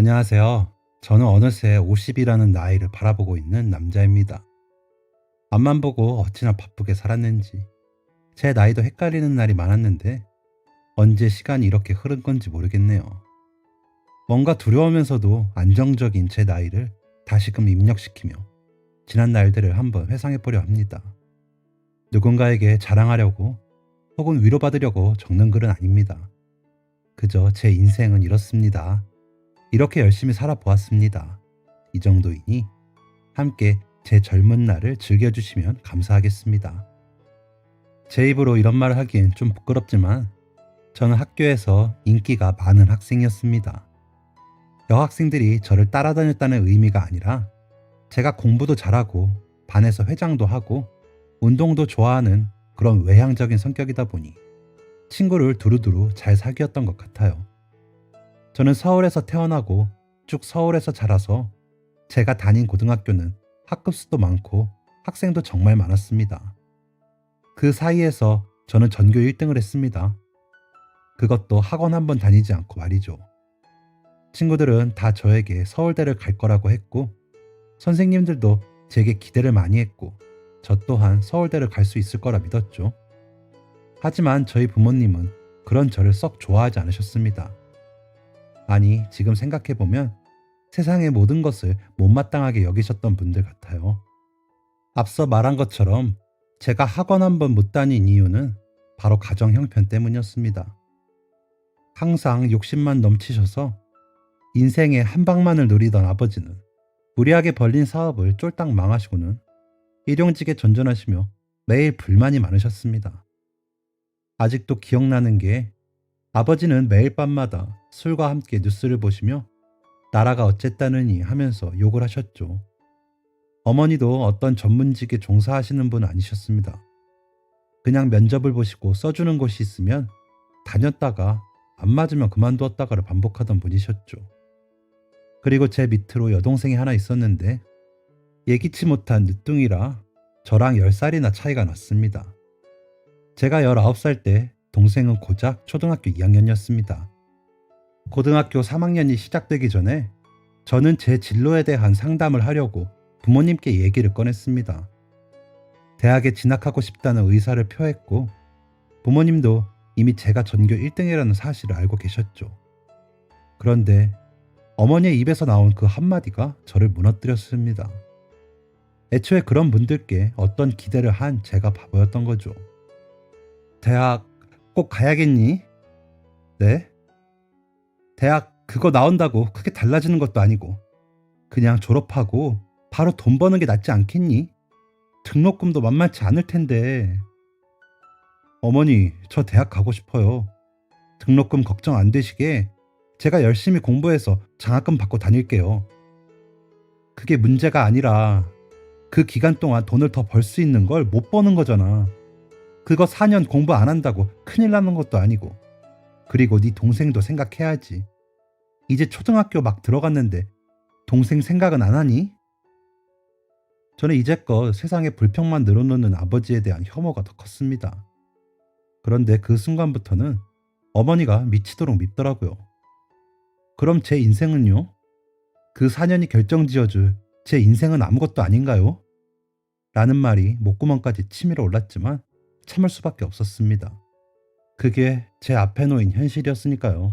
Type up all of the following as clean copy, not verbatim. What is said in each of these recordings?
안녕하세요. 저는 어느새 50이라는 나이를 바라보고 있는 남자입니다. 앞만 보고 어찌나 바쁘게 살았는지 제 나이도 헷갈리는 날이 많았는데 언제 시간이 이렇게 흐른 건지 모르겠네요. 뭔가 두려우면서도 안정적인 제 나이를 다시금 입력시키며 지난 날들을 한번 회상해 보려 합니다. 누군가에게 자랑하려고 혹은 위로받으려고 적는 글은 아닙니다. 그저 제 인생은 이렇습니다. 이렇게 열심히 살아보았습니다. 이 정도이니 함께 제 젊은 날을 즐겨주시면 감사하겠습니다. 제 입으로 이런 말을 하기엔 좀 부끄럽지만 저는 학교에서 인기가 많은 학생이었습니다. 여학생들이 저를 따라다녔다는 의미가 아니라 제가 공부도 잘하고 반에서 회장도 하고 운동도 좋아하는 그런 외향적인 성격이다 보니 친구를 두루두루 잘 사귀었던 것 같아요. 저는 서울에서 태어나고 쭉 서울에서 자라서 제가 다닌 고등학교는 학급 수도 많고 학생도 정말 많았습니다. 그 사이에서 저는 전교 1등을 했습니다. 그것도 학원 한 번 다니지 않고 말이죠. 친구들은 다 저에게 서울대를 갈 거라고 했고 선생님들도 제게 기대를 많이 했고 저 또한 서울대를 갈 수 있을 거라 믿었죠. 하지만 저희 부모님은 그런 저를 썩 좋아하지 않으셨습니다. 아니, 지금 생각해보면 세상의 모든 것을 못마땅하게 여기셨던 분들 같아요. 앞서 말한 것처럼 제가 학원 한 번 못 다닌 이유는 바로 가정 형편 때문이었습니다. 항상 욕심만 넘치셔서 인생의 한 방만을 누리던 아버지는 무리하게 벌린 사업을 쫄딱 망하시고는 일용직에 전전하시며 매일 불만이 많으셨습니다. 아직도 기억나는 게 아버지는 매일 밤마다 술과 함께 뉴스를 보시며 나라가 어쨌다느니 하면서 욕을 하셨죠. 어머니도 어떤 전문직에 종사하시는 분 아니셨습니다. 그냥 면접을 보시고 써주는 곳이 있으면 다녔다가 안 맞으면 그만두었다가를 반복하던 분이셨죠. 그리고 제 밑으로 여동생이 하나 있었는데 예기치 못한 늦둥이라 저랑 10살이나 차이가 났습니다. 제가 19살 때 동생은 고작 초등학교 2학년이었습니다. 고등학교 3학년이 시작되기 전에 저는 제 진로에 대한 상담을 하려고 부모님께 얘기를 꺼냈습니다. 대학에 진학하고 싶다는 의사를 표했고 부모님도 이미 제가 전교 1등이라는 사실을 알고 계셨죠. 그런데 어머니의 입에서 나온 그 한마디가 저를 무너뜨렸습니다. 애초에 그런 분들께 어떤 기대를 한 제가 바보였던 거죠. 대학 꼭 가야겠니? 네? 대학 그거 나온다고 크게 달라지는 것도 아니고 그냥 졸업하고 바로 돈 버는 게 낫지 않겠니? 등록금도 만만치 않을 텐데. 어머니, 저 대학 가고 싶어요. 등록금 걱정 안 되시게 제가 열심히 공부해서 장학금 받고 다닐게요. 그게 문제가 아니라 그 기간 동안 돈을 더 벌 수 있는 걸 못 버는 거잖아. 그거 4년 공부 안 한다고 큰일 나는 것도 아니고. 그리고 네 동생도 생각해야지. 이제 초등학교 막 들어갔는데 동생 생각은 안 하니? 저는 이제껏 세상에 불평만 늘어놓는 아버지에 대한 혐오가 더 컸습니다. 그런데 그 순간부터는 어머니가 미치도록 밉더라고요. 그럼 제 인생은요? 그 4년이 결정지어줄 제 인생은 아무것도 아닌가요? 라는 말이 목구멍까지 치밀어 올랐지만 참을 수밖에 없었습니다. 그게 제 앞에 놓인 현실이었으니까요.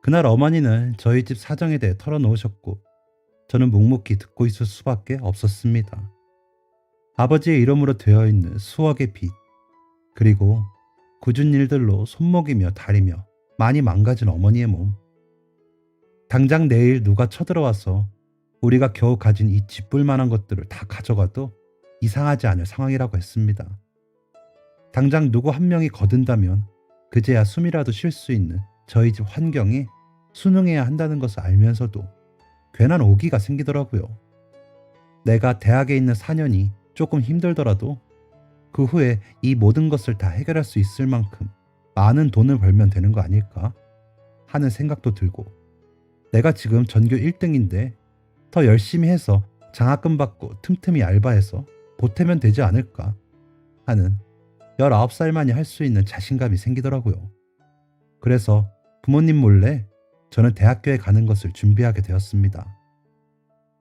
그날 어머니는 저희 집 사정에 대해 털어놓으셨고 저는 묵묵히 듣고 있을 수밖에 없었습니다. 아버지의 이름으로 되어 있는 수억의 빚, 그리고 굳은 일들로 손목이며 다리며 많이 망가진 어머니의 몸. 당장 내일 누가 쳐들어와서 우리가 겨우 가진 이 쥐뿔만한 것들을 다 가져가도 이상하지 않을 상황이라고 했습니다. 당장 누구 한 명이 거둔다면 그제야 숨이라도 쉴 수 있는 저희 집 환경에 순응해야 한다는 것을 알면서도 괜한 오기가 생기더라고요. 내가 대학에 있는 4년이 조금 힘들더라도 그 후에 이 모든 것을 다 해결할 수 있을 만큼 많은 돈을 벌면 되는 거 아닐까 하는 생각도 들고, 내가 지금 전교 1등인데 더 열심히 해서 장학금 받고 틈틈이 알바해서 보태면 되지 않을까 하는 19살만이 할 수 있는 자신감이 생기더라고요. 그래서 부모님 몰래 저는 대학교에 가는 것을 준비하게 되었습니다.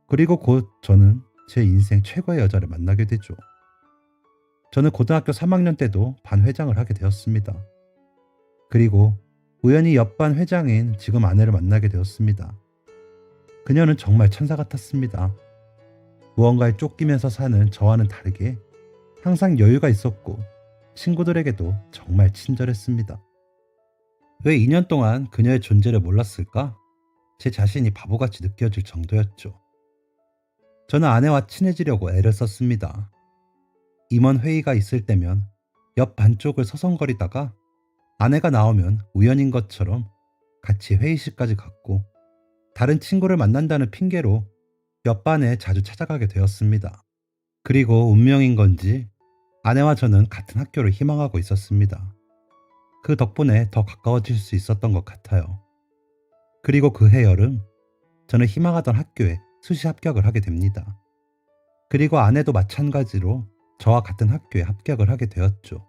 그리고 곧 저는 제 인생 최고의 여자를 만나게 되죠. 저는 고등학교 3학년 때도 반 회장을 하게 되었습니다. 그리고 우연히 옆반 회장인 지금 아내를 만나게 되었습니다. 그녀는 정말 천사 같았습니다. 무언가에 쫓기면서 사는 저와는 다르게 항상 여유가 있었고 친구들에게도 정말 친절했습니다. 왜 2년 동안 그녀의 존재를 몰랐을까? 제 자신이 바보같이 느껴질 정도였죠. 저는 아내와 친해지려고 애를 썼습니다. 임원 회의가 있을 때면 옆 반쪽을 서성거리다가 아내가 나오면 우연인 것처럼 같이 회의실까지 갔고 다른 친구를 만난다는 핑계로 옆반에 자주 찾아가게 되었습니다. 그리고 운명인 건지 아내와 저는 같은 학교를 희망하고 있었습니다. 그 덕분에 더 가까워질 수 있었던 것 같아요. 그리고 그해 여름 저는 희망하던 학교에 수시 합격을 하게 됩니다. 그리고 아내도 마찬가지로 저와 같은 학교에 합격을 하게 되었죠.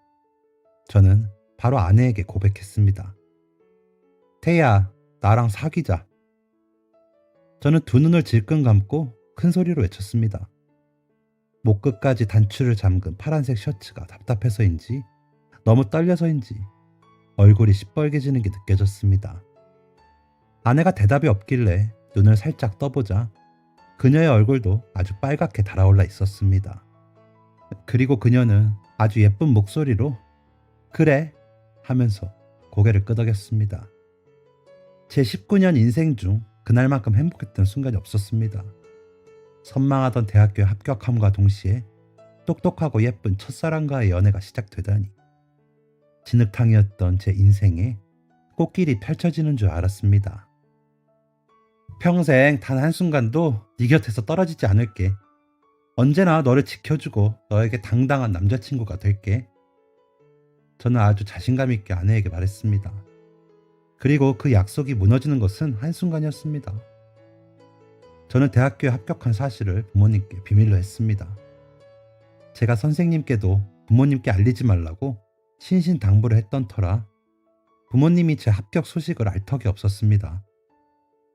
저는 바로 아내에게 고백했습니다. 태희야, 나랑 사귀자. 저는 두 눈을 질끈 감고 큰 소리로 외쳤습니다. 목 끝까지 단추를 잠근 파란색 셔츠가 답답해서인지 너무 떨려서인지 얼굴이 시뻘개지는 게 느껴졌습니다. 아내가 대답이 없길래 눈을 살짝 떠보자 그녀의 얼굴도 아주 빨갛게 달아올라 있었습니다. 그리고 그녀는 아주 예쁜 목소리로 그래 하면서 고개를 끄덕였습니다. 제 19년 인생 중 그날만큼 행복했던 순간이 없었습니다. 선망하던 대학교에 합격함과 동시에 똑똑하고 예쁜 첫사랑과의 연애가 시작되다니 진흙탕이었던 제 인생에 꽃길이 펼쳐지는 줄 알았습니다. 평생 단 한순간도 네 곁에서 떨어지지 않을게. 언제나 너를 지켜주고 너에게 당당한 남자친구가 될게. 저는 아주 자신감 있게 아내에게 말했습니다. 그리고 그 약속이 무너지는 것은 한순간이었습니다. 저는 대학교에 합격한 사실을 부모님께 비밀로 했습니다. 제가 선생님께도 부모님께 알리지 말라고 신신당부를 했던 터라 부모님이 제 합격 소식을 알 턱이 없었습니다.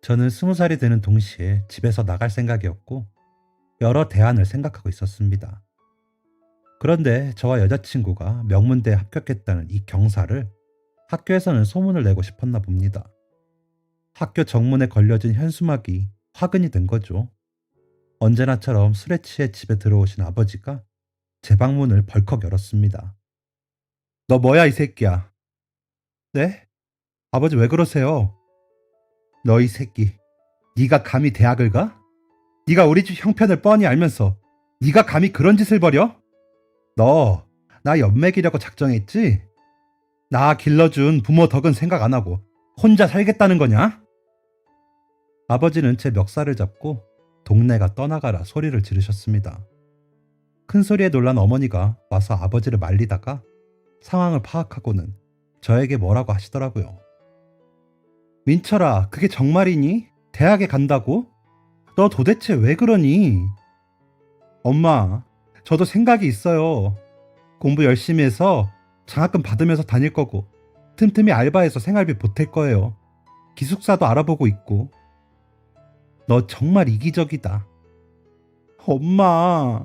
저는 20살이 되는 동시에 집에서 나갈 생각이었고 여러 대안을 생각하고 있었습니다. 그런데 저와 여자친구가 명문대에 합격했다는 이 경사를 학교에서는 소문을 내고 싶었나 봅니다. 학교 정문에 걸려진 현수막이 화근이 된 거죠. 언제나처럼 술에 취해 집에 들어오신 아버지가 제 방문을 벌컥 열었습니다. 너 뭐야 이 새끼야? 네? 아버지 왜 그러세요? 너 이 새끼, 네가 감히 대학을 가? 네가 우리 집 형편을 뻔히 알면서 네가 감히 그런 짓을 벌여? 너 나 연맥이려고 작정했지? 나 길러준 부모 덕은 생각 안 하고 혼자 살겠다는 거냐? 아버지는 제 멱살을 잡고 동네가 떠나가라 소리를 지르셨습니다. 큰 소리에 놀란 어머니가 와서 아버지를 말리다가 상황을 파악하고는 저에게 뭐라고 하시더라고요. 민철아, 그게 정말이니? 대학에 간다고? 너 도대체 왜 그러니? 엄마, 저도 생각이 있어요. 공부 열심히 해서 장학금 받으면서 다닐 거고 틈틈이 알바해서 생활비 보탤 거예요. 기숙사도 알아보고 있고. 너 정말 이기적이다. 엄마,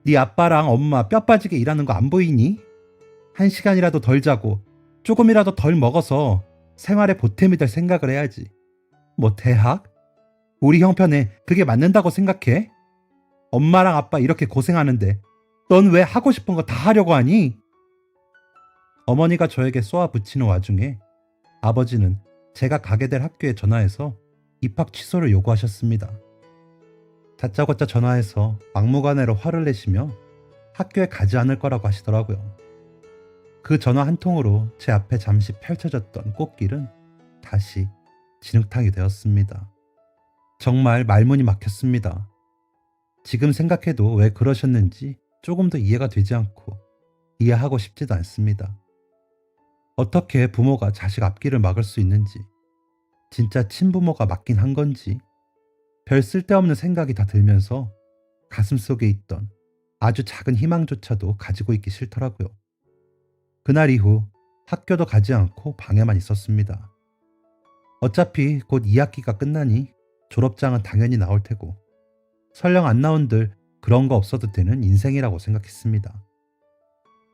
네 아빠랑 엄마 뼈 빠지게 일하는 거 안 보이니? 1시간이라도 덜 자고 조금이라도 덜 먹어서 생활에 보탬이 될 생각을 해야지. 뭐 대학? 우리 형편에 그게 맞는다고 생각해? 엄마랑 아빠 이렇게 고생하는데 넌 왜 하고 싶은 거 다 하려고 하니? 어머니가 저에게 쏘아붙이는 와중에 아버지는 제가 가게 될 학교에 전화해서 입학 취소를 요구하셨습니다. 다짜고짜 전화해서 막무가내로 화를 내시며 학교에 가지 않을 거라고 하시더라고요. 그 전화 한 통으로 제 앞에 잠시 펼쳐졌던 꽃길은 다시 진흙탕이 되었습니다. 정말 말문이 막혔습니다. 지금 생각해도 왜 그러셨는지 조금 더 이해가 되지 않고 이해하고 싶지도 않습니다. 어떻게 부모가 자식 앞길을 막을 수 있는지, 진짜 친부모가 맞긴 한 건지 별 쓸데없는 생각이 다 들면서 가슴속에 있던 아주 작은 희망조차도 가지고 있기 싫더라고요. 그날 이후 학교도 가지 않고 방에만 있었습니다. 어차피 곧 2학기가 끝나니 졸업장은 당연히 나올 테고 설령 안 나온들 그런 거 없어도 되는 인생이라고 생각했습니다.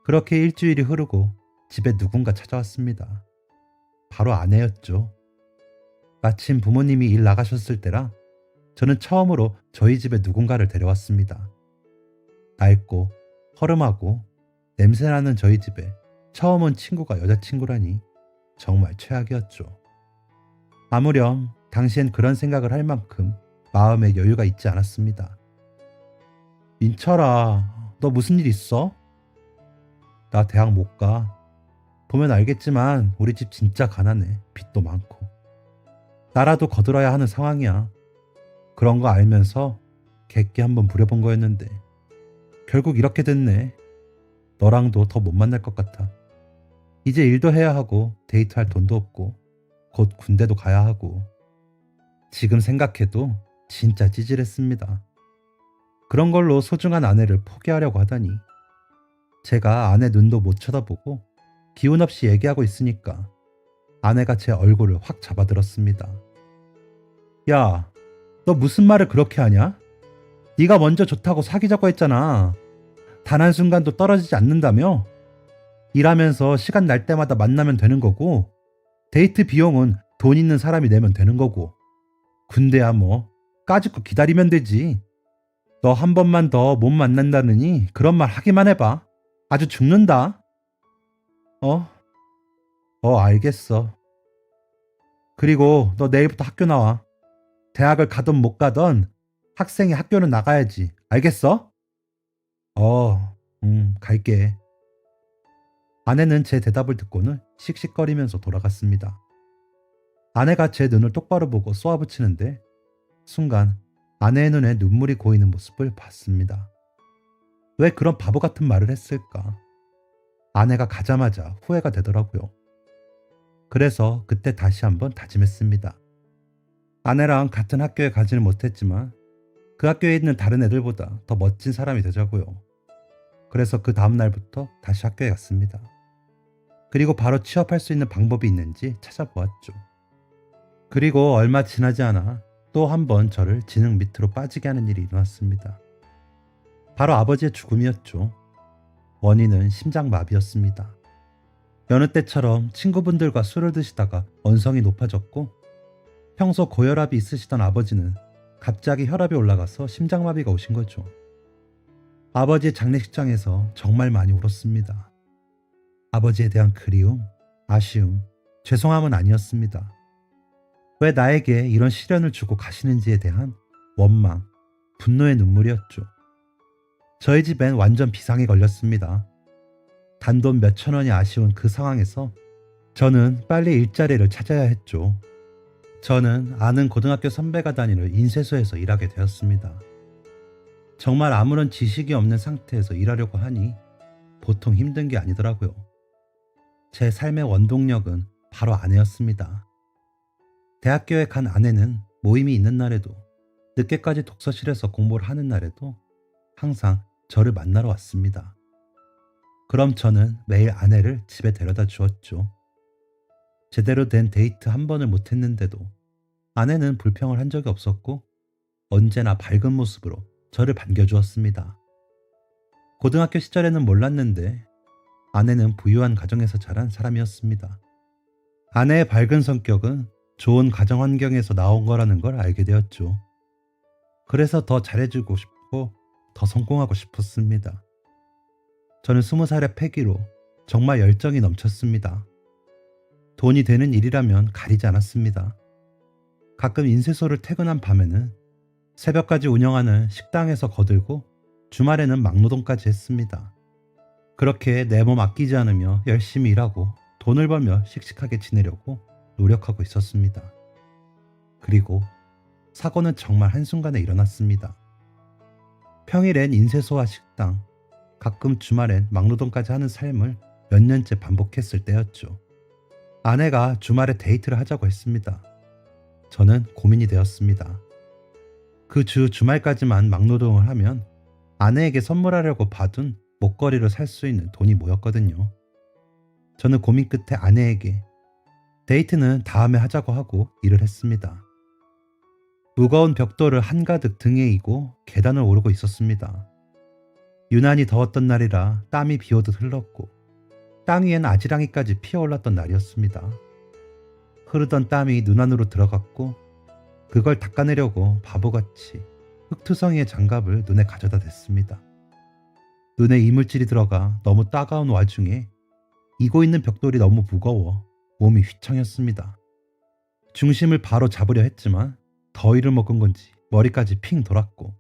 그렇게 일주일이 흐르고 집에 누군가 찾아왔습니다. 바로 아내였죠. 마침 부모님이 일 나가셨을 때라 저는 처음으로 저희 집에 누군가를 데려왔습니다. 낡고 허름하고 냄새나는 저희 집에 처음 온 친구가 여자친구라니 정말 최악이었죠. 아무렴 당시엔 그런 생각을 할 만큼 마음에 여유가 있지 않았습니다. 민철아, 너 무슨 일 있어? 나 대학 못 가. 보면 알겠지만 우리 집 진짜 가난해. 빚도 많고. 나라도 거들어야 하는 상황이야. 그런 거 알면서 객기 한번 부려본 거였는데 결국 이렇게 됐네. 너랑도 더 못 만날 것 같아. 이제 일도 해야 하고 데이트할 돈도 없고 곧 군대도 가야 하고 지금 생각해도 진짜 찌질했습니다. 그런 걸로 소중한 아내를 포기하려고 하다니 제가 아내 눈도 못 쳐다보고 기운 없이 얘기하고 있으니까 아내가 제 얼굴을 확 잡아들었습니다. 야, 너 무슨 말을 그렇게 하냐? 네가 먼저 좋다고 사귀자고 했잖아. 단 한순간도 떨어지지 않는다며? 일하면서 시간 날 때마다 만나면 되는 거고 데이트 비용은 돈 있는 사람이 내면 되는 거고 군대야 뭐 까짓거 기다리면 되지. 너 한 번만 더 못 만난다느니 그런 말 하기만 해봐. 아주 죽는다. 어? 알겠어. 그리고 너 내일부터 학교 나와. 대학을 가든 못 가든 학생이 학교는 나가야지. 알겠어? 갈게. 아내는 제 대답을 듣고는 씩씩거리면서 돌아갔습니다. 아내가 제 눈을 똑바로 보고 쏘아붙이는데 순간 아내의 눈에 눈물이 고이는 모습을 봤습니다. 왜 그런 바보 같은 말을 했을까? 아내가 가자마자 후회가 되더라고요. 그래서 그때 다시 한번 다짐했습니다. 아내랑 같은 학교에 가지는 못했지만 그 학교에 있는 다른 애들보다 더 멋진 사람이 되자고요. 그래서 그 다음 날부터 다시 학교에 갔습니다. 그리고 바로 취업할 수 있는 방법이 있는지 찾아보았죠. 그리고 얼마 지나지 않아 또 한 번 저를 진흙 밑으로 빠지게 하는 일이 일어났습니다. 바로 아버지의 죽음이었죠. 원인은 심장마비였습니다. 여느 때처럼 친구분들과 술을 드시다가 언성이 높아졌고 평소 고혈압이 있으시던 아버지는 갑자기 혈압이 올라가서 심장마비가 오신 거죠. 아버지의 장례식장에서 정말 많이 울었습니다. 아버지에 대한 그리움, 아쉬움, 죄송함은 아니었습니다. 왜 나에게 이런 시련을 주고 가시는지에 대한 원망, 분노의 눈물이었죠. 저희 집엔 완전 비상이 걸렸습니다. 단돈 몇천 원이 아쉬운 그 상황에서 저는 빨리 일자리를 찾아야 했죠. 저는 아는 고등학교 선배가 다니는 인쇄소에서 일하게 되었습니다. 정말 아무런 지식이 없는 상태에서 일하려고 하니 보통 힘든 게 아니더라고요. 제 삶의 원동력은 바로 아내였습니다. 대학교에 간 아내는 모임이 있는 날에도 늦게까지 독서실에서 공부를 하는 날에도 항상 저를 만나러 왔습니다. 그럼 저는 매일 아내를 집에 데려다 주었죠. 제대로 된 데이트 한 번을 못했는데도 아내는 불평을 한 적이 없었고 언제나 밝은 모습으로 저를 반겨주었습니다. 고등학교 시절에는 몰랐는데 아내는 부유한 가정에서 자란 사람이었습니다. 아내의 밝은 성격은 좋은 가정 환경에서 나온 거라는 걸 알게 되었죠. 그래서 더 잘해주고 싶고 더 성공하고 싶었습니다. 저는 20살의 패기로 정말 열정이 넘쳤습니다. 돈이 되는 일이라면 가리지 않았습니다. 가끔 인쇄소를 퇴근한 밤에는 새벽까지 운영하는 식당에서 거들고 주말에는 막노동까지 했습니다. 그렇게 내 몸 아끼지 않으며 열심히 일하고 돈을 벌며 씩씩하게 지내려고 노력하고 있었습니다. 그리고 사고는 정말 한순간에 일어났습니다. 평일엔 인쇄소와 식당, 가끔 주말엔 막노동까지 하는 삶을 몇 년째 반복했을 때였죠. 아내가 주말에 데이트를 하자고 했습니다. 저는 고민이 되었습니다. 그 주 주말까지만 막노동을 하면 아내에게 선물하려고 봐둔 목걸이를 살 수 있는 돈이 모였거든요. 저는 고민 끝에 아내에게 데이트는 다음에 하자고 하고 일을 했습니다. 무거운 벽돌을 한가득 등에 이고 계단을 오르고 있었습니다. 유난히 더웠던 날이라 땀이 비오듯 흘렀고 땅 위엔 아지랑이까지 피어올랐던 날이었습니다. 흐르던 땀이 눈 안으로 들어갔고 그걸 닦아내려고 바보같이 흙투성이의 장갑을 눈에 가져다 댔습니다. 눈에 이물질이 들어가 너무 따가운 와중에 이고 있는 벽돌이 너무 무거워 몸이 휘청였습니다. 중심을 바로 잡으려 했지만 더위를 먹은 건지 머리까지 핑 돌았고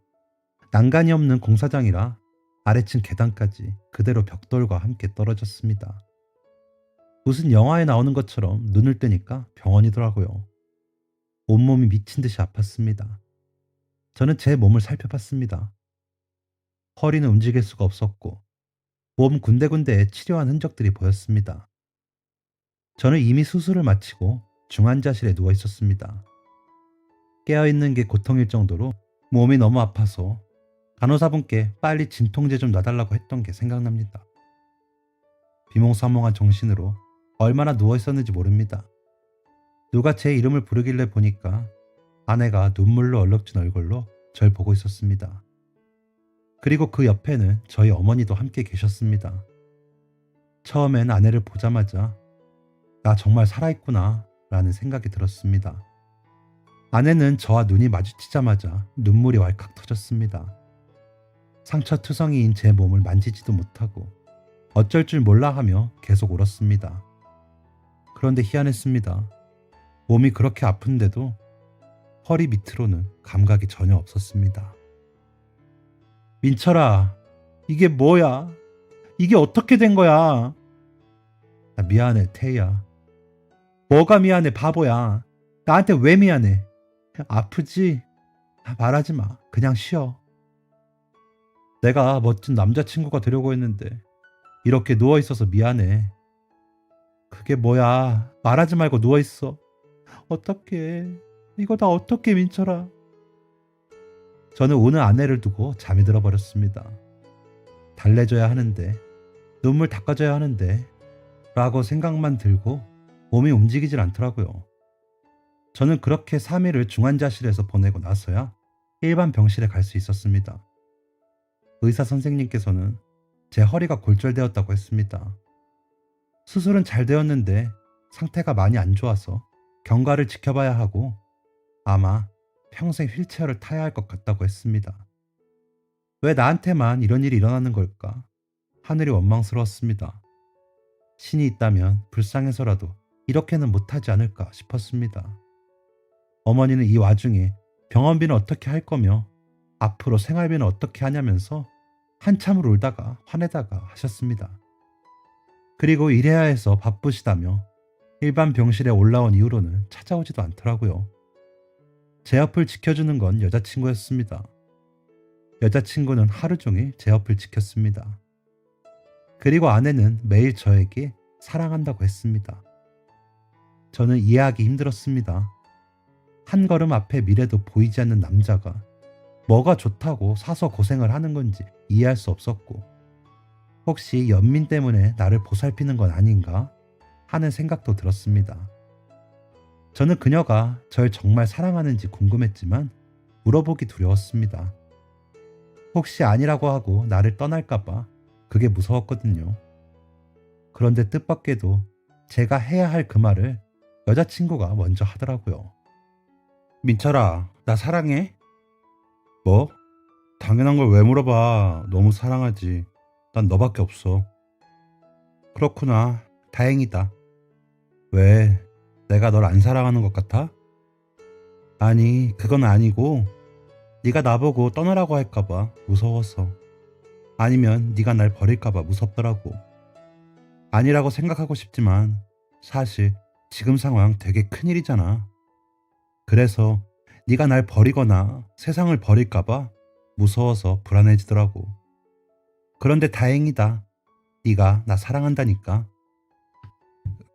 난간이 없는 공사장이라 아래층 계단까지 그대로 벽돌과 함께 떨어졌습니다. 무슨 영화에 나오는 것처럼 눈을 뜨니까 병원이더라고요. 온몸이 미친 듯이 아팠습니다. 저는 제 몸을 살펴봤습니다. 허리는 움직일 수가 없었고 몸 군데군데에 치료한 흔적들이 보였습니다. 저는 이미 수술을 마치고 중환자실에 누워 있었습니다. 깨어있는 게 고통일 정도로 몸이 너무 아파서 간호사분께 빨리 진통제 좀 놔달라고 했던 게 생각납니다. 비몽사몽한 정신으로 얼마나 누워 있었는지 모릅니다. 누가 제 이름을 부르길래 보니까 아내가 눈물로 얼룩진 얼굴로 절 보고 있었습니다. 그리고 그 옆에는 저희 어머니도 함께 계셨습니다. 처음엔 아내를 보자마자 나 정말 살아있구나 라는 생각이 들었습니다. 아내는 저와 눈이 마주치자마자 눈물이 왈칵 터졌습니다. 상처투성이인 제 몸을 만지지도 못하고 어쩔 줄 몰라 하며 계속 울었습니다. 그런데 희한했습니다. 몸이 그렇게 아픈데도 허리 밑으로는 감각이 전혀 없었습니다. 민철아, 이게 뭐야? 이게 어떻게 된 거야? 나 미안해, 태희야. 뭐가 미안해, 바보야. 나한테 왜 미안해? 아프지? 말하지 마. 그냥 쉬어. 내가 멋진 남자친구가 되려고 했는데 이렇게 누워있어서 미안해. 그게 뭐야? 말하지 말고 누워있어. 어떡해. 이거 다 어떡해, 민철아. 저는 우는 아내를 두고 잠이 들어버렸습니다. 달래줘야 하는데, 눈물 닦아줘야 하는데 라고 생각만 들고 몸이 움직이질 않더라고요. 저는 그렇게 3일을 중환자실에서 보내고 나서야 일반 병실에 갈 수 있었습니다. 의사 선생님께서는 제 허리가 골절되었다고 했습니다. 수술은 잘 되었는데 상태가 많이 안 좋아서 경과를 지켜봐야 하고 아마 평생 휠체어를 타야 할 것 같다고 했습니다. 왜 나한테만 이런 일이 일어나는 걸까? 하늘이 원망스러웠습니다. 신이 있다면 불쌍해서라도 이렇게는 못하지 않을까 싶었습니다. 어머니는 이 와중에 병원비는 어떻게 할 거며 앞으로 생활비는 어떻게 하냐면서 한참을 울다가 화내다가 하셨습니다. 그리고 일해야 해서 바쁘시다며 일반 병실에 올라온 이후로는 찾아오지도 않더라고요. 제 옆을 지켜주는 건 여자친구였습니다. 여자친구는 하루 종일 제 옆을 지켰습니다. 그리고 아내는 매일 저에게 사랑한다고 했습니다. 저는 이해하기 힘들었습니다. 한 걸음 앞에 미래도 보이지 않는 남자가 뭐가 좋다고 사서 고생을 하는 건지 이해할 수 없었고 혹시 연민 때문에 나를 보살피는 건 아닌가 하는 생각도 들었습니다. 저는 그녀가 절 정말 사랑하는지 궁금했지만 물어보기 두려웠습니다. 혹시 아니라고 하고 나를 떠날까봐 그게 무서웠거든요. 그런데 뜻밖에도 제가 해야 할 그 말을 여자친구가 먼저 하더라고요. 민철아, 나 사랑해? 뭐? 당연한 걸 왜 물어봐. 너무 사랑하지. 난 너밖에 없어. 그렇구나. 다행이다. 왜? 내가 널 안 사랑하는 것 같아? 아니, 그건 아니고 네가 나보고 떠나라고 할까봐 무서워서. 아니면 네가 날 버릴까봐 무섭더라고. 아니라고 생각하고 싶지만 사실 지금 상황 되게 큰일이잖아. 그래서 네가 날 버리거나 세상을 버릴까봐 무서워서 불안해지더라고. 그런데 다행이다. 네가 나 사랑한다니까.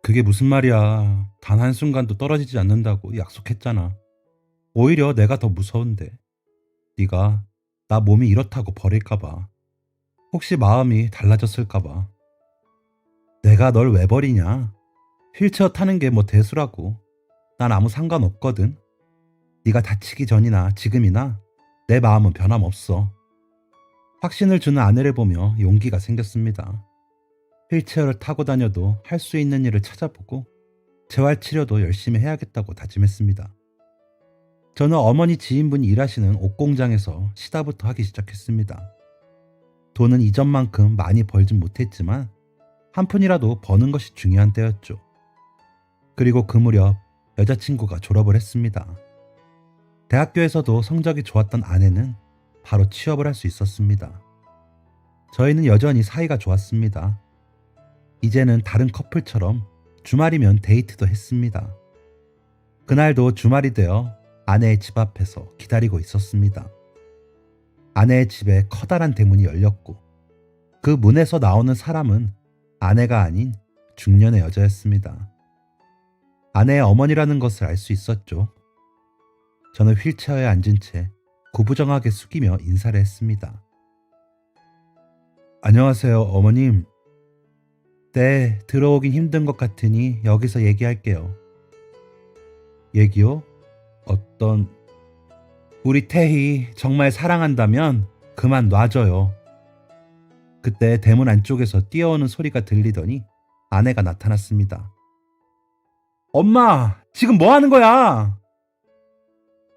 그게 무슨 말이야. 단 한순간도 떨어지지 않는다고 약속했잖아. 오히려 내가 더 무서운데. 네가 나 몸이 이렇다고 버릴까봐. 혹시 마음이 달라졌을까봐. 내가 널 왜 버리냐? 휠체어 타는 게 뭐 대수라고. 난 아무 상관없거든. 네가 다치기 전이나 지금이나 내 마음은 변함없어. 확신을 주는 아내를 보며 용기가 생겼습니다. 휠체어를 타고 다녀도 할 수 있는 일을 찾아보고 재활치료도 열심히 해야겠다고 다짐했습니다. 저는 어머니 지인분이 일하시는 옷공장에서 시다부터 하기 시작했습니다. 돈은 이전만큼 많이 벌진 못했지만 한 푼이라도 버는 것이 중요한 때였죠. 그리고 그 무렵 여자친구가 졸업을 했습니다. 대학교에서도 성적이 좋았던 아내는 바로 취업을 할 수 있었습니다. 저희는 여전히 사이가 좋았습니다. 이제는 다른 커플처럼 주말이면 데이트도 했습니다. 그날도 주말이 되어 아내의 집 앞에서 기다리고 있었습니다. 아내의 집에 커다란 대문이 열렸고 그 문에서 나오는 사람은 아내가 아닌 중년의 여자였습니다. 아내의 어머니라는 것을 알 수 있었죠. 저는 휠체어에 앉은 채 구부정하게 숙이며 인사를 했습니다. 안녕하세요, 어머님. 네, 들어오긴 힘든 것 같으니 여기서 얘기할게요. 얘기요? 어떤... 우리 태희 정말 사랑한다면 그만 놔줘요. 그때 대문 안쪽에서 뛰어오는 소리가 들리더니 아내가 나타났습니다. 엄마, 지금 뭐 하는 거야?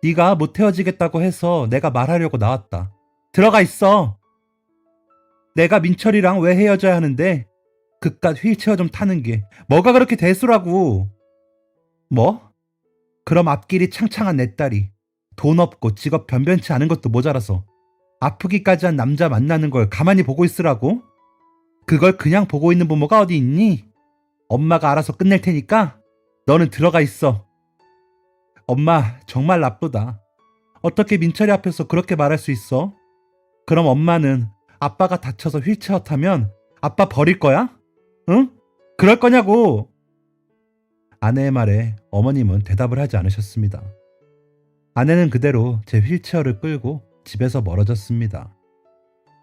네가 못 헤어지겠다고 해서 내가 말하려고 나왔다. 들어가 있어. 내가 민철이랑 왜 헤어져야 하는데 그깟 휠체어 좀 타는 게 뭐가 그렇게 대수라고. 뭐? 그럼 앞길이 창창한 내 딸이 돈 없고 직업 변변치 않은 것도 모자라서 아프기까지 한 남자 만나는 걸 가만히 보고 있으라고? 그걸 그냥 보고 있는 부모가 어디 있니? 엄마가 알아서 끝낼 테니까 너는 들어가 있어. 엄마 정말 나쁘다. 어떻게 민철이 앞에서 그렇게 말할 수 있어? 그럼 엄마는 아빠가 다쳐서 휠체어 타면 아빠 버릴 거야? 응? 그럴 거냐고. 아내의 말에 어머님은 대답을 하지 않으셨습니다. 아내는 그대로 제 휠체어를 끌고 집에서 멀어졌습니다.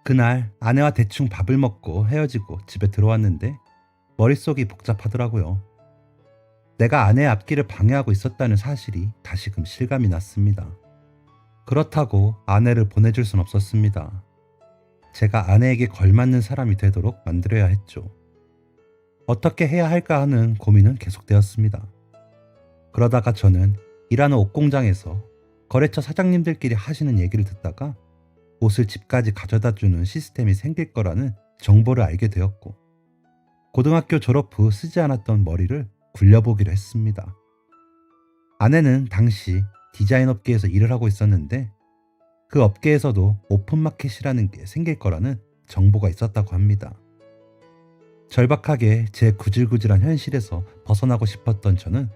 그날 아내와 대충 밥을 먹고 헤어지고 집에 들어왔는데 머릿속이 복잡하더라고요. 내가 아내의 앞길을 방해하고 있었다는 사실이 다시금 실감이 났습니다. 그렇다고 아내를 보내줄 순 없었습니다. 제가 아내에게 걸맞는 사람이 되도록 만들어야 했죠. 어떻게 해야 할까 하는 고민은 계속되었습니다. 그러다가 저는 일하는 옷공장에서 거래처 사장님들끼리 하시는 얘기를 듣다가 옷을 집까지 가져다 주는 시스템이 생길 거라는 정보를 알게 되었고 고등학교 졸업 후 쓰지 않았던 머리를 굴려보기로 했습니다. 아내는 당시 디자인 업계에서 일을 하고 있었는데 그 업계에서도 오픈마켓이라는 게 생길 거라는 정보가 있었다고 합니다. 절박하게 제 구질구질한 현실에서 벗어나고 싶었던 저는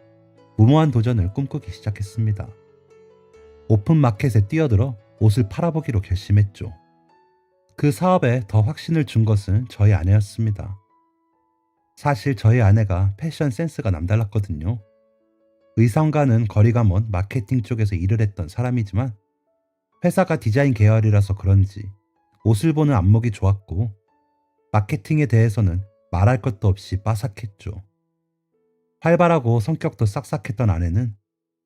무모한 도전을 꿈꾸기 시작했습니다. 오픈마켓에 뛰어들어 옷을 팔아보기로 결심했죠. 그 사업에 더 확신을 준 것은 저희 아내였습니다. 사실 저희 아내가 패션 센스가 남달랐거든요. 의상과는 거리가 먼 마케팅 쪽에서 일을 했던 사람이지만 회사가 디자인 계열이라서 그런지 옷을 보는 안목이 좋았고 마케팅에 대해서는 말할 것도 없이 빠삭했죠. 활발하고 성격도 싹싹했던 아내는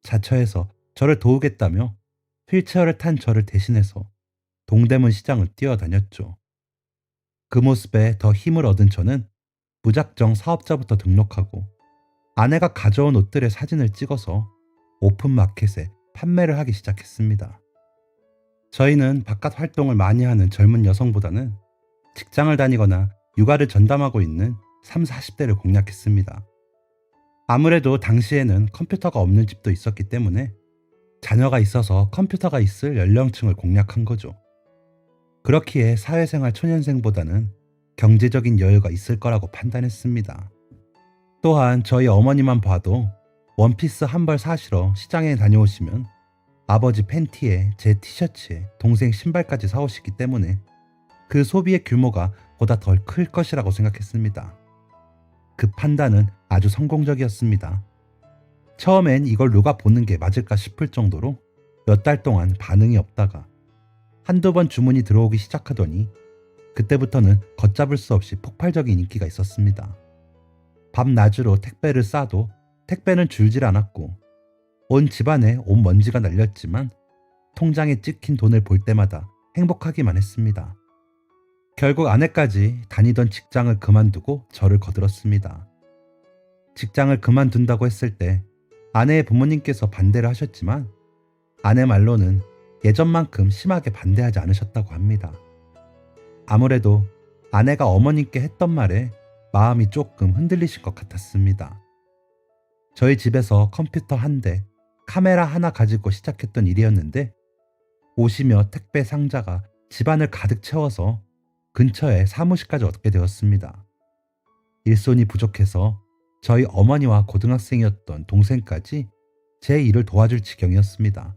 자처해서 저를 도우겠다며 휠체어를 탄 저를 대신해서 동대문 시장을 뛰어다녔죠. 그 모습에 더 힘을 얻은 저는 무작정 사업자부터 등록하고 아내가 가져온 옷들의 사진을 찍어서 오픈마켓에 판매를 하기 시작했습니다. 저희는 바깥 활동을 많이 하는 젊은 여성보다는 직장을 다니거나 육아를 전담하고 있는 30, 40대를 공략했습니다. 아무래도 당시에는 컴퓨터가 없는 집도 있었기 때문에 자녀가 있어서 컴퓨터가 있을 연령층을 공략한 거죠. 그렇기에 사회생활 초년생보다는 경제적인 여유가 있을 거라고 판단했습니다. 또한 저희 어머니만 봐도 원피스 한 벌 사시러 시장에 다녀오시면 아버지 팬티에 제 티셔츠에 동생 신발까지 사오시기 때문에 그 소비의 규모가 보다 덜 클 것이라고 생각했습니다. 그 판단은 아주 성공적이었습니다. 처음엔 이걸 누가 보는 게 맞을까 싶을 정도로 몇 달 동안 반응이 없다가 한두 번 주문이 들어오기 시작하더니 그때부터는 걷잡을 수 없이 폭발적인 인기가 있었습니다. 밤낮으로 택배를 싸도 택배는 줄질 않았고 온 집안에 온 먼지가 날렸지만 통장에 찍힌 돈을 볼 때마다 행복하기만 했습니다. 결국 아내까지 다니던 직장을 그만두고 저를 거들었습니다. 직장을 그만둔다고 했을 때 아내의 부모님께서 반대를 하셨지만 아내 말로는 예전만큼 심하게 반대하지 않으셨다고 합니다. 아무래도 아내가 어머님께 했던 말에 마음이 조금 흔들리실 것 같았습니다. 저희 집에서 컴퓨터 한 대, 카메라 하나 가지고 시작했던 일이었는데 오시며 택배 상자가 집안을 가득 채워서 근처에 사무실까지 얻게 되었습니다. 일손이 부족해서 저희 어머니와 고등학생이었던 동생까지 제 일을 도와줄 지경이었습니다.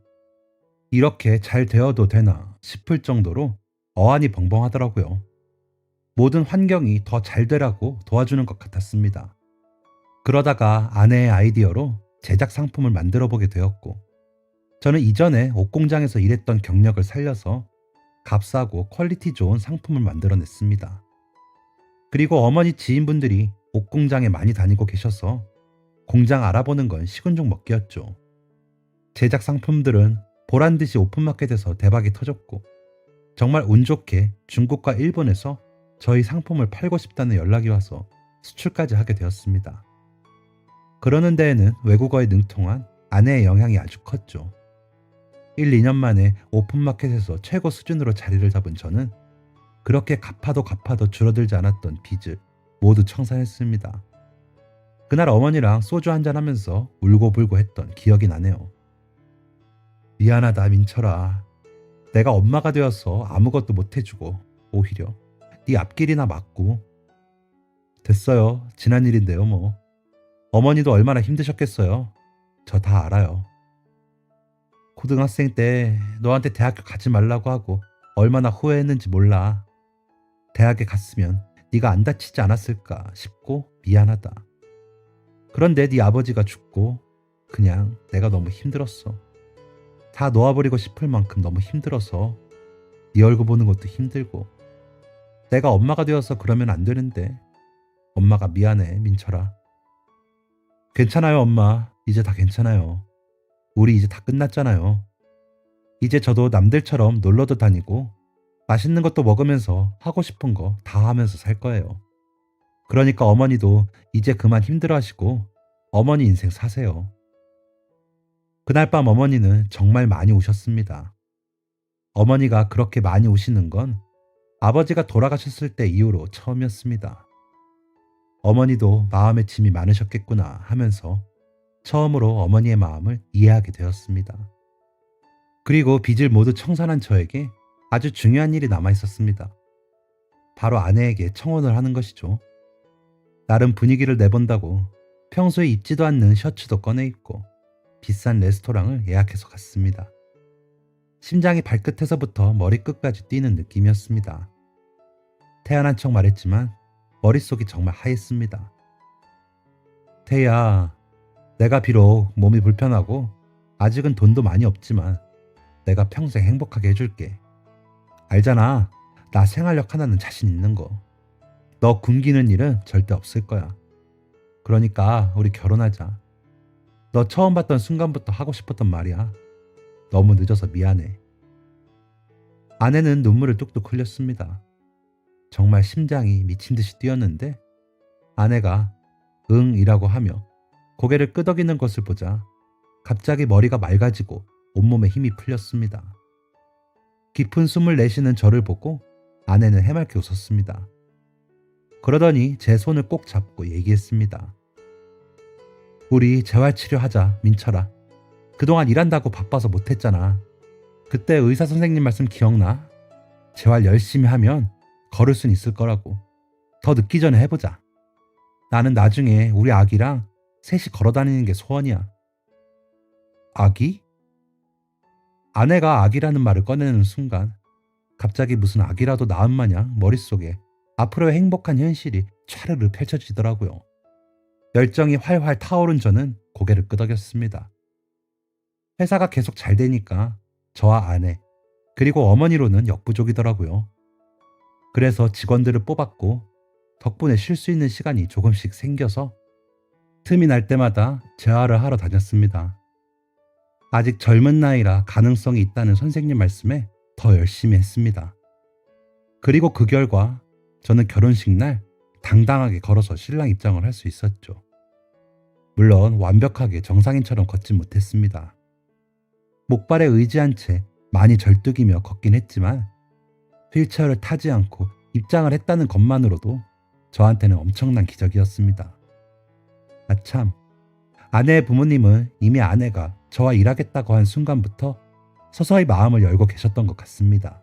이렇게 잘 되어도 되나 싶을 정도로 어안이 벙벙하더라고요. 모든 환경이 더 잘 되라고 도와주는 것 같았습니다. 그러다가 아내의 아이디어로 제작 상품을 만들어 보게 되었고 저는 이전에 옷 공장에서 일했던 경력을 살려서 값싸고 퀄리티 좋은 상품을 만들어냈습니다. 그리고 어머니 지인분들이 옷 공장에 많이 다니고 계셔서 공장 알아보는 건 식은죽 먹기였죠. 제작 상품들은 보란듯이 오픈마켓에서 대박이 터졌고 정말 운 좋게 중국과 일본에서 저희 상품을 팔고 싶다는 연락이 와서 수출까지 하게 되었습니다. 그러는 데에는 외국어에 능통한 아내의 영향이 아주 컸죠. 1, 2년 만에 오픈마켓에서 최고 수준으로 자리를 잡은 저는 그렇게 갚아도 줄어들지 않았던 빚을 모두 청산했습니다. 그날 어머니랑 소주 한잔 하면서 울고불고 했던 기억이 나네요. 미안하다 민철아. 내가 엄마가 되어서 아무것도 못해주고 오히려 네 앞길이나 막고. 됐어요. 지난 일인데요 뭐. 어머니도 얼마나 힘드셨겠어요. 저 다 알아요. 고등학생 때 너한테 대학교 가지 말라고 하고 얼마나 후회했는지 몰라. 대학에 갔으면 네가 안 다치지 않았을까 싶고 미안하다. 그런데 네 아버지가 죽고 그냥 내가 너무 힘들었어. 다 놓아버리고 싶을 만큼 너무 힘들어서 네 얼굴 보는 것도 힘들고 내가 엄마가 되어서 그러면 안 되는데 엄마가 미안해 민철아. 괜찮아요 엄마. 이제 다 괜찮아요. 우리 이제 다 끝났잖아요. 이제 저도 남들처럼 놀러도 다니고 맛있는 것도 먹으면서 하고 싶은 거 다 하면서 살 거예요. 그러니까 어머니도 이제 그만 힘들어하시고 어머니 인생 사세요. 그날 밤 어머니는 정말 많이 우셨습니다. 어머니가 그렇게 많이 우시는 건 아버지가 돌아가셨을 때 이후로 처음이었습니다. 어머니도 마음에 짐이 많으셨겠구나 하면서 처음으로 어머니의 마음을 이해하게 되었습니다. 그리고 빚을 모두 청산한 저에게 아주 중요한 일이 남아 있었습니다. 바로 아내에게 청혼을 하는 것이죠. 나름 분위기를 내본다고 평소에 입지도 않는 셔츠도 꺼내 입고 비싼 레스토랑을 예약해서 갔습니다. 심장이 발끝에서부터 머리끝까지 뛰는 느낌이었습니다. 태연한 척 말했지만 머릿속이 정말 하였습니다. 태희야, 내가 비록 몸이 불편하고 아직은 돈도 많이 없지만 내가 평생 행복하게 해줄게. 알잖아, 나 생활력 하나는 자신 있는 거. 너 굶기는 일은 절대 없을 거야. 그러니까 우리 결혼하자. 너 처음 봤던 순간부터 하고 싶었던 말이야. 너무 늦어서 미안해. 아내는 눈물을 뚝뚝 흘렸습니다. 정말 심장이 미친 듯이 뛰었는데 아내가 응이라고 하며 고개를 끄덕이는 것을 보자 갑자기 머리가 맑아지고 온몸에 힘이 풀렸습니다. 깊은 숨을 내쉬는 저를 보고 아내는 해맑게 웃었습니다. 그러더니 제 손을 꼭 잡고 얘기했습니다. 우리 재활치료하자 민철아. 그동안 일한다고 바빠서 못했잖아. 그때 의사 선생님 말씀 기억나? 재활 열심히 하면 걸을 순 있을 거라고. 더 늦기 전에 해보자. 나는 나중에 우리 아기랑 셋이 걸어다니는 게 소원이야. 아기? 아내가 아기라는 말을 꺼내는 순간 갑자기 무슨 아기라도 낳은 마냥 머릿속에 앞으로의 행복한 현실이 촤르르 펼쳐지더라고요. 열정이 활활 타오른 저는 고개를 끄덕였습니다. 회사가 계속 잘 되니까 저와 아내 그리고 어머니로는 역부족이더라고요. 그래서 직원들을 뽑았고 덕분에 쉴 수 있는 시간이 조금씩 생겨서 틈이 날 때마다 재활을 하러 다녔습니다. 아직 젊은 나이라 가능성이 있다는 선생님 말씀에 더 열심히 했습니다. 그리고 그 결과 저는 결혼식 날 당당하게 걸어서 신랑 입장을 할 수 있었죠. 물론 완벽하게 정상인처럼 걷진 못했습니다. 목발에 의지한 채 많이 절뚝이며 걷긴 했지만 휠체어를 타지 않고 입장을 했다는 것만으로도 저한테는 엄청난 기적이었습니다. 아참, 아내의 부모님은 이미 아내가 저와 일하겠다고 한 순간부터 서서히 마음을 열고 계셨던 것 같습니다.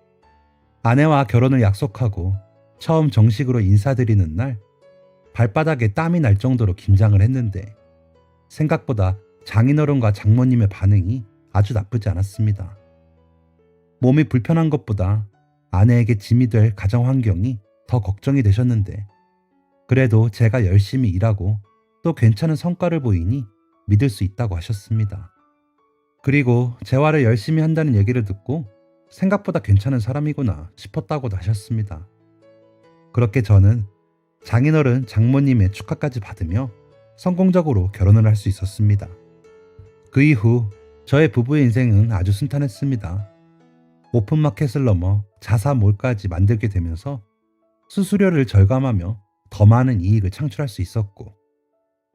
아내와 결혼을 약속하고 처음 정식으로 인사드리는 날 발바닥에 땀이 날 정도로 긴장을 했는데 생각보다 장인어른과 장모님의 반응이 아주 나쁘지 않았습니다. 몸이 불편한 것보다 아내에게 짐이 될 가정 환경이 더 걱정이 되셨는데 그래도 제가 열심히 일하고 또 괜찮은 성과를 보이니 믿을 수 있다고 하셨습니다. 그리고 재활을 열심히 한다는 얘기를 듣고 생각보다 괜찮은 사람이구나 싶었다고도 하셨습니다. 그렇게 저는 장인어른 장모님의 축하까지 받으며 성공적으로 결혼을 할 수 있었습니다. 그 이후 저의 부부의 인생은 아주 순탄했습니다. 오픈마켓을 넘어 자사몰까지 만들게 되면서 수수료를 절감하며 더 많은 이익을 창출할 수 있었고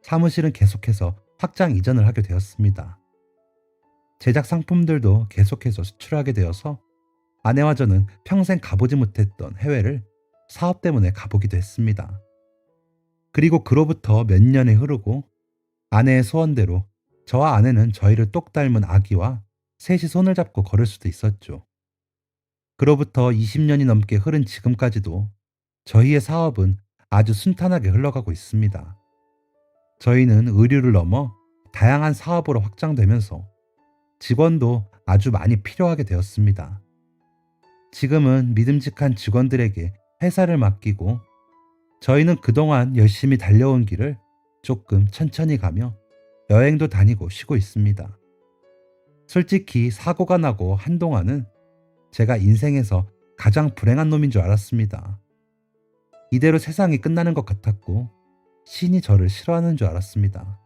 사무실은 계속해서 확장 이전을 하게 되었습니다. 제작 상품들도 계속해서 수출하게 되어서 아내와 저는 평생 가보지 못했던 해외를 사업 때문에 가보기도 했습니다. 그리고 그로부터 몇 년이 흐르고 아내의 소원대로 저와 아내는 저희를 똑 닮은 아기와 셋이 손을 잡고 걸을 수도 있었죠. 그로부터 20년이 넘게 흐른 지금까지도 저희의 사업은 아주 순탄하게 흘러가고 있습니다. 저희는 의류를 넘어 다양한 사업으로 확장되면서 직원도 아주 많이 필요하게 되었습니다. 지금은 믿음직한 직원들에게 회사를 맡기고 저희는 그동안 열심히 달려온 길을 조금 천천히 가며 여행도 다니고 쉬고 있습니다. 솔직히 사고가 나고 한동안은 제가 인생에서 가장 불행한 놈인 줄 알았습니다. 이대로 세상이 끝나는 것 같았고 신이 저를 싫어하는 줄 알았습니다.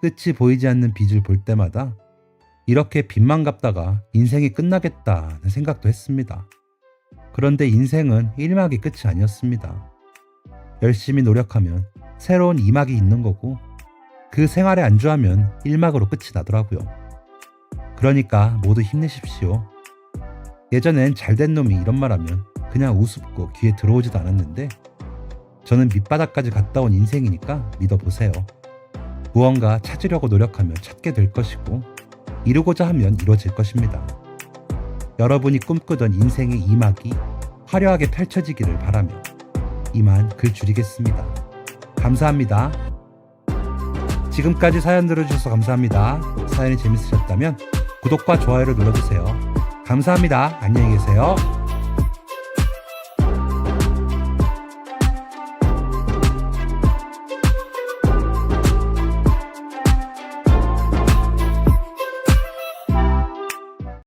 끝이 보이지 않는 빚을 볼 때마다 이렇게 빚만 갚다가 인생이 끝나겠다는 생각도 했습니다. 그런데 인생은 1막이 끝이 아니었습니다. 열심히 노력하면 새로운 2막이 있는 거고 그 생활에 안주하면 1막으로 끝이 나더라고요. 그러니까 모두 힘내십시오. 예전엔 잘된 놈이 이런 말 하면 그냥 우습고 귀에 들어오지도 않았는데 저는 밑바닥까지 갔다 온 인생이니까 믿어보세요. 무언가 찾으려고 노력하면 찾게 될 것이고 이루고자 하면 이루어질 것입니다. 여러분이 꿈꾸던 인생의 2막이 화려하게 펼쳐지기를 바라며 이만 글 줄이겠습니다. 감사합니다. 지금까지 사연 들어주셔서 감사합니다. 사연이 재밌으셨다면 구독과 좋아요를 눌러주세요. 감사합니다. 안녕히 계세요.